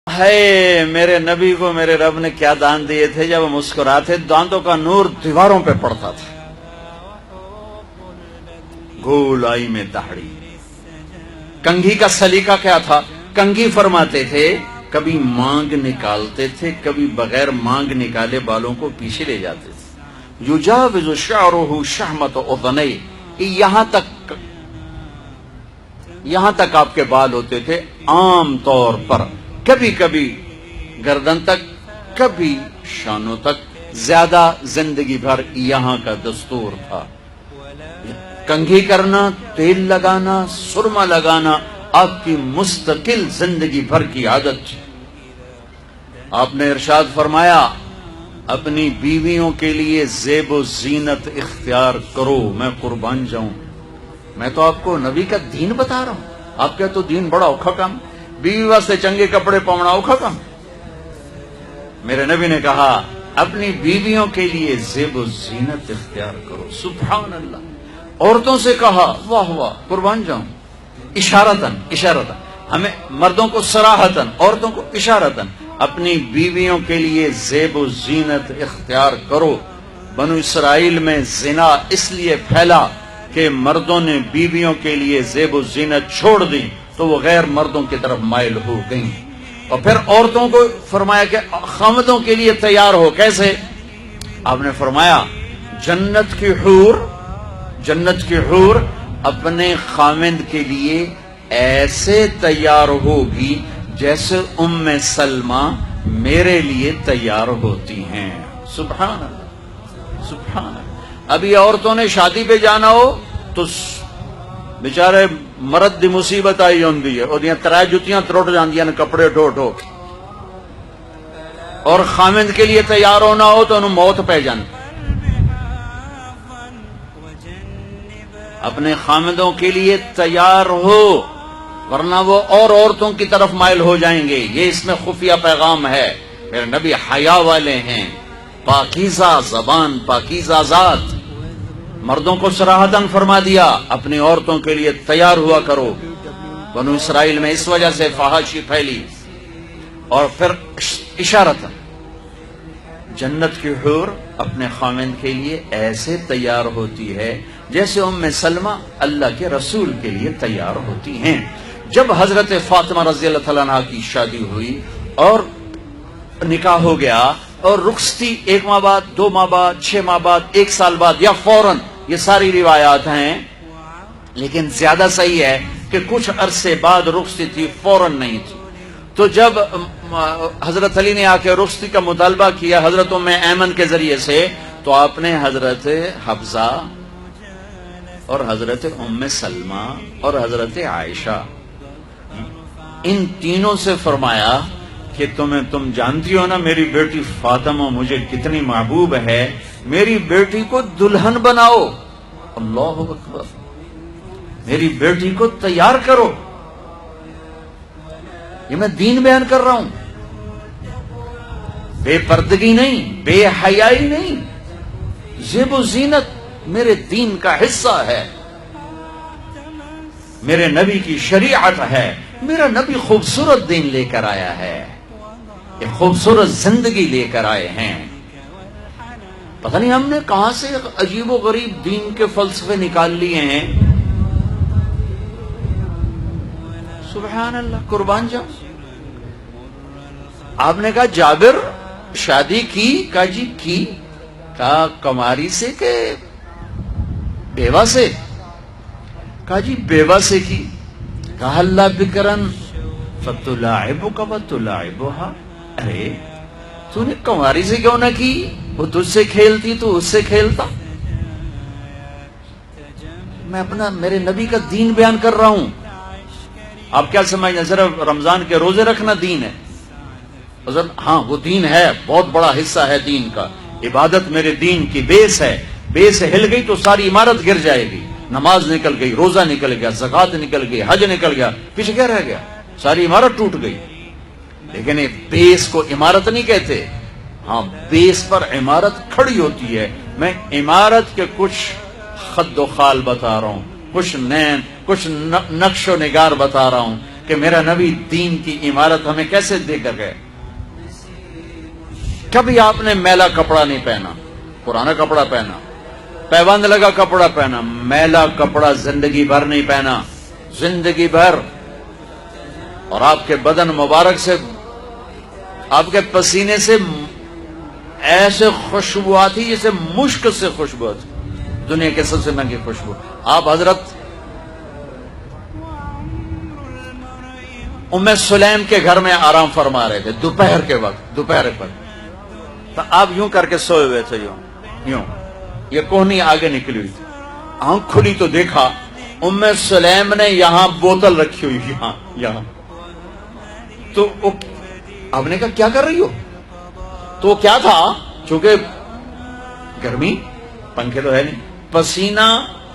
ہے میرے نبی کو میرے رب نے کیا دان دیے تھے جب وہ مسکراتے دانتوں کا نور دیواروں پہ پڑتا تھا. گول آئی میں داڑھی. کنگھی کا سلیقہ کیا تھا؟ کنگھی فرماتے تھے کبھی مانگ نکالتے تھے، کبھی بغیر مانگ نکالے بالوں کو پیچھے لے جاتے تھے. یجاوز شعرہ شحمۃ اذنی، یہاں تک آپ کے بال ہوتے تھے عام طور پر، کبھی کبھی گردن تک، کبھی شانوں تک، زیادہ زندگی بھر یہاں کا دستور تھا. کنگھی کرنا، تیل لگانا، سرما لگانا آپ کی مستقل زندگی بھر کی عادت تھی. آپ نے ارشاد فرمایا اپنی بیویوں کے لیے زیب و زینت اختیار کرو، میں قربان جاؤں. میں تو آپ کو نبی کا دین بتا رہا ہوں، آپ کا تو دین بڑا اوکھا کام. بیوی واسطے چنگے کپڑے پاؤنا اوکھا کام. میرے نبی نے کہا اپنی بیویوں کے لیے زیب و زینت اختیار کرو. سبحان اللہ. عورتوں سے کہا واہ واہ قربان جاؤں، اشارتاً ہمیں مردوں کو صراحتاً، عورتوں کو اشارتاً اپنی بیویوں کے لیے زیب و زینت اختیار کرو. بنو اسرائیل میں زنا اس لیے پھیلا کہ مردوں نے بیویوں کے لیے زیب و زینت چھوڑ دی تو وہ غیر مردوں کی طرف مائل ہو گئیں. اور پھر عورتوں کو فرمایا کہ خامدوں کے لیے تیار ہو. کیسے؟ آپ نے فرمایا جنت کی حور اپنے خامد کے لیے ایسے تیار ہوگی جیسے ام سلمہ میرے لیے تیار ہوتی ہیں. سبحان اللہ سبحان اللہ. ابھی عورتوں نے شادی پہ جانا ہو تو بیچارے مرد دی مصیبت آئی ہوندی ہے، اور ترائے جتیاں تروٹ جاندیاں نے کپڑے ڈھو ڈھو کے، اور خامد کے لیے تیار ہونا ہو تو انہوں موت پہ جان. اپنے خامدوں کے لیے تیار ہو ورنہ وہ اور عورتوں کی طرف مائل ہو جائیں گے. یہ اس میں خفیہ پیغام ہے. میرے نبی حیا والے ہیں، پاکیزہ زبان، پاکیزہ ذات. مردوں کو صراحتاً فرما دیا اپنی عورتوں کے لیے تیار ہوا کرو. بنو اسرائیل میں اس وجہ سے فحاشی پھیلی. اور پھر اشارتاً جنت کی حور اپنے خامند کے لیے ایسے تیار ہوتی ہے جیسے ام سلمہ اللہ کے رسول کے لیے تیار ہوتی ہیں. جب حضرت فاطمہ رضی اللہ تعالیٰ عنہ کی شادی ہوئی اور نکاح ہو گیا اور رخصتی 1 ماہ بعد، 2 ماہ بعد، 6 ماہ بعد، 1 سال بعد یا فوراً، یہ ساری روایات ہیں، لیکن زیادہ صحیح ہے کہ کچھ عرصے بعد رخصتی تھی، فوراً نہیں تھی. تو جب حضرت علی نے آ کے رخصتی کا مطالبہ کیا حضرت ام ایمن کے ذریعے سے، تو آپ نے حضرت حفصہ اور حضرت ام سلمہ اور حضرت عائشہ ان تینوں سے فرمایا کہ تم جانتی ہو نا میری بیٹی فاطمہ مجھے کتنی محبوب ہے، میری بیٹی کو دلہن بناؤ. اللہ اکبر. میری بیٹی کو تیار کرو. یہ میں دین بیان کر رہا ہوں، بے پردگی نہیں، بے حیائی نہیں. زیب و زینت میرے دین کا حصہ ہے، میرے نبی کی شریعت ہے. میرا نبی خوبصورت دین لے کر آیا ہے، ایک خوبصورت زندگی لے کر آئے ہیں. پتہ نہیں ہم نے کہاں سے عجیب و غریب دین کے فلسفے نکال لیے ہیں. سبحان اللہ. قربان جاؤ. آپ نے کہا جابر شادی کی؟ کہا جی کی. کہا کماری سے کہ بیوہ سے؟ کہا جی بیوہ سے کی. کہا اللہ بکرن فتلاعبک وتلاعبها. ارے تو نے کماری سے کیوں نہ کی؟ وہ تجھ سے کھیلتی تو اس سے کھیلتا. میں میرے نبی کا دین بیان کر رہا ہوں. آپ کیا سمجھنا صرف رمضان کے روزے رکھنا دین ہے؟ ہاں وہ دین ہے، بہت بڑا حصہ ہے دین کا. عبادت میرے دین کی بیس ہے. بیس ہل گئی تو ساری عمارت گر جائے گی. نماز نکل گئی، روزہ نکل گیا، زکوٰۃ نکل گئی، حج نکل گیا، پیچھے کیا رہ گیا؟ ساری عمارت ٹوٹ گئی. لیکن ایک بیس کو عمارت نہیں کہتے. ہاں بیس پر عمارت کھڑی ہوتی ہے. میں عمارت کے کچھ خد و خال بتا رہا ہوں، کچھ نقش و نگار بتا رہا ہوں. کہ میرا نبی دین کی عمارت ہمیں کیسے دے کر گئے. کبھی آپ نے میلا کپڑا نہیں پہنا، پرانا کپڑا پہنا، پیبند لگا کپڑا پہنا، میلا کپڑا زندگی بھر نہیں پہنا، زندگی بھر. اور آپ کے بدن مبارک سے، آپ کے پسینے سے ایسے خوشبو آتی جیسے مشک سے خوشبو آتی، دنیا کے سب سے مہنگی خوشبو. آپ حضرت ام سلیم کے گھر میں آرام فرما رہے تھے دوپہر کے وقت، دوپہر پر. تو آپ یوں کر کے سوئے ہوئے تھے، یوں یہ کوہنی آگے نکلی ہوئی تھی. آنکھ کھلی تو دیکھا ام سلیم نے یہاں بوتل رکھی ہوئی، یہاں. تو آپ نے کہا کیا کر رہی ہو؟ تو کیا تھا، چونکہ گرمی، پنکھے تو ہے نہیں، پسینہ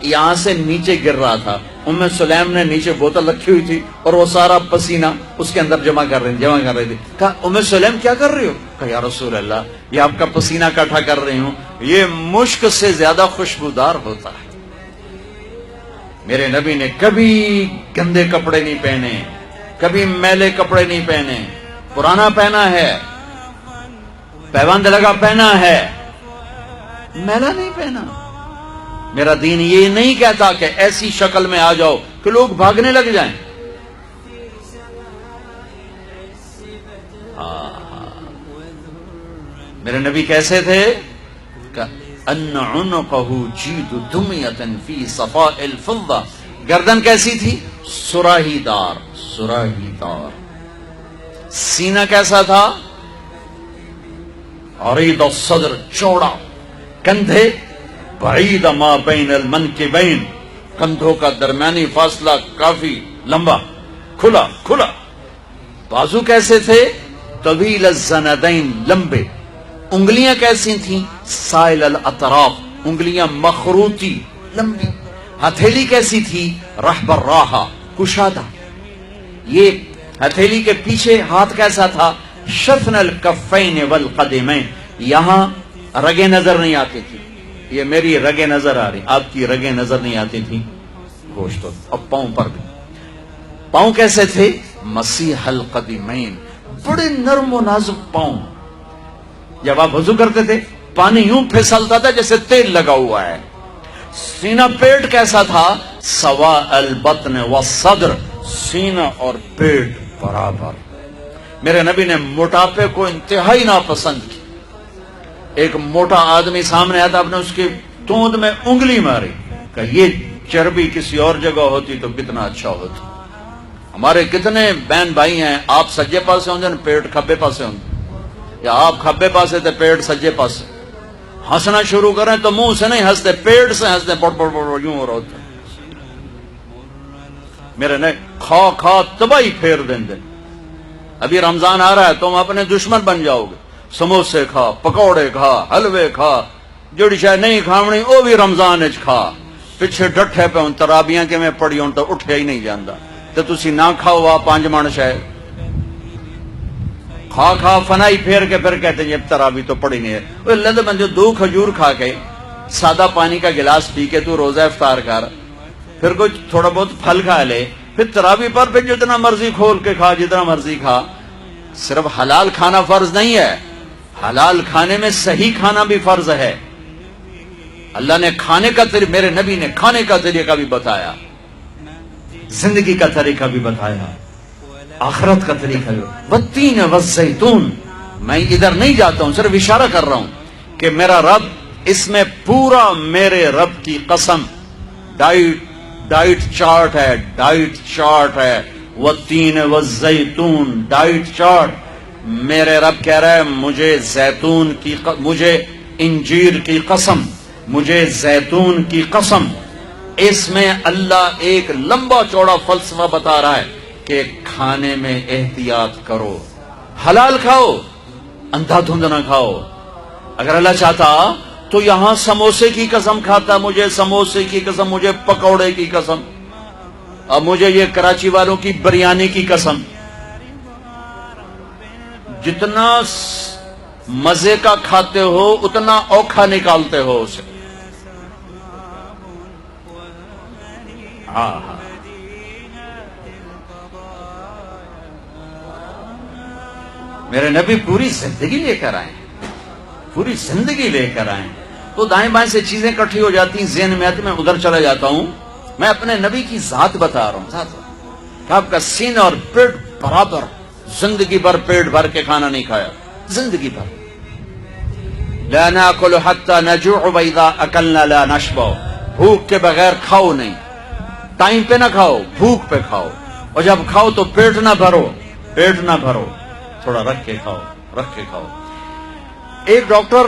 یہاں سے نیچے گر رہا تھا. ام سلیم نے نیچے بوتل رکھی ہوئی تھی اور وہ سارا پسینہ اس کے اندر جمع کر رہی تھی. کہا ام سلیم کیا کر رہی ہو؟ کہا یا رسول اللہ یہ آپ کا پسینہ اکٹھا کر رہی ہوں، یہ مشک سے زیادہ خوشبودار ہوتا ہے. میرے نبی نے کبھی گندے کپڑے نہیں پہنے، کبھی میلے کپڑے نہیں پہنے، پرانا پہنا ہے، پیبند لگا پہنا ہے، میلا نہیں پہنا. میرا دین یہ نہیں کہتا کہ ایسی شکل میں آ جاؤ کہ لوگ بھاگنے لگ جائیں. میرے نبی کیسے تھے؟ ان عنقہ جید دمیۃ فی صفاء الفضہ، گردن کیسی تھی؟ سراہی دار، سراہی دار. سینہ کیسا تھا؟ عریض الصدر، چوڑا. کندھے بعید ما بین المنکبین، کندھوں کا درمیانی فاصلہ کافی لمبا، کھلا کھلا. بازو کیسے تھے؟ طویل الزندین، لمبے. انگلیاں کیسی تھیں؟ سائل الاطراف، انگلیاں مخروطی، لمبی. ہتھیلی کیسی تھی؟ رحب الراحہ، کشادہ. یہ ہتھیلی کے پیچھے ہاتھ کیسا تھا؟ شفن الکفین والقدمین، یہاں رگیں نظر نہیں آتی تھی. یہ میری رگیں نظر آ رہی، آپ کی رگیں نظر نہیں آتی تھی. گوشت. اب پاؤں پر بھی، پاؤں کیسے تھے؟ مسیح القدمین، بڑے نرم و نازک پاؤں. جب آپ وضو کرتے تھے پانی یوں پھسلتا تھا جیسے تیل لگا ہوا ہے. سینہ پیٹ کیسا تھا؟ سواء البطن والصدر، سینہ اور پیٹ برابر. میرے نبی نے موٹاپے کو انتہائی ناپسند کی. ایک موٹا آدمی سامنے آتا، آپ نے اس کی توند میں انگلی ماری، کہ یہ چربی کسی اور جگہ ہوتی تو کتنا اچھا ہوتا. ہمارے کتنے بہن بھائی ہیں، آپ سجے پاسے ہوں گے پیٹ کھبے پاسے ہوں گے، یا آپ کھبے پاسے تھے پیٹ سجے پاسے. ہنسنا شروع کریں تو منہ سے نہیں ہنستے، پیٹ سے ہنستے، بڑ بڑ بڑ یوں ہو رہا ہوتا. میرے نے کھا کھا تباہی پھیر دیں دے. ابھی رمضان آ رہا ہے، تم اپنے دشمن بن جاؤ گے. سموسے کھا، پکوڑے کھا، حلوے کھا، جڑی شاید نہیں کھاونی وہ بھی رمضان اچ کھا. پیچھے ڈٹھے پہ ہوں ترابیاں کے میں پڑی ہوں تو اٹھیا ہی نہیں جاندہ. تو تسی نہ کھاؤ آ 5 من شاید کھا کھا فنائی پھیر کے پھر کہتے ہیں یہ ترابی تو پڑی نہیں ہے. اللہ تو بندے 2 کھجور کھا کے سادہ پانی کا گلاس پی کے تو روزہ افطار کر، پھر کچھ تھوڑا بہت پھل کھا لے، پھر ترابی پر پھر جتنا مرضی کھول کے کھا، جتنا مرضی کھا. صرف حلال کھانا فرض نہیں ہے، حلال کھانے میں صحیح کھانا بھی فرض ہے. اللہ نے کھانے کا طریقہ، میرے نبی نے کھانے کا طریقہ بھی بتایا، زندگی کا طریقہ بھی بتایا، آخرت کا طریقہ بھی. والتین والزیتون، میں ادھر نہیں جاتا ہوں، صرف اشارہ کر رہا ہوں کہ میرا رب، اس میں پورا میرے رب کی قسم ڈائٹ چارٹ ہے، ڈائٹ چارٹ ہے. والتین والزیتون، ڈائٹ چارٹ. میرے رب کہہ رہا ہے مجھے زیتون کی مجھے انجیر کی قسم، مجھے زیتون کی قسم. اس میں اللہ ایک لمبا چوڑا فلسفہ بتا رہا ہے کہ کھانے میں احتیاط کرو، حلال کھاؤ، اندھا دھند نہ کھاؤ. اگر اللہ چاہتا تو یہاں سموسے کی قسم کھاتا، مجھے سموسے کی قسم، مجھے پکوڑے کی قسم، اب مجھے یہ کراچی والوں کی بریانی کی قسم. جتنا مزے کا کھاتے ہو اتنا اوکھا نکالتے ہو اسے. میرے نبی پوری زندگی لے کر آئے ہیں، پوری زندگی لے کر آئے ہیں. تو دائیں بائیں سے چیزیں اکٹھی ہو جاتی ہیں، ذہن میں آتی، میں ادھر چلا جاتا ہوں. میں اپنے نبی کی ذات بتا رہا ہوں، ذات کہ آپ کا سینہ اور پیٹ برابر، زندگی بھر پیٹ بھر کے کھانا نہیں کھایا، زندگی بھر. لا ناکل حتی نجوع واذا اکلنا لا نشبع، بھوک کے بغیر کھاؤ نہیں، ٹائم پہ نہ کھاؤ، بھوک پہ کھاؤ، اور جب کھاؤ تو پیٹ نہ بھرو، پیٹ نہ بھرو، تھوڑا رکھ کے کھاؤ، رکھ کے کھاؤ. ایک ڈاکٹر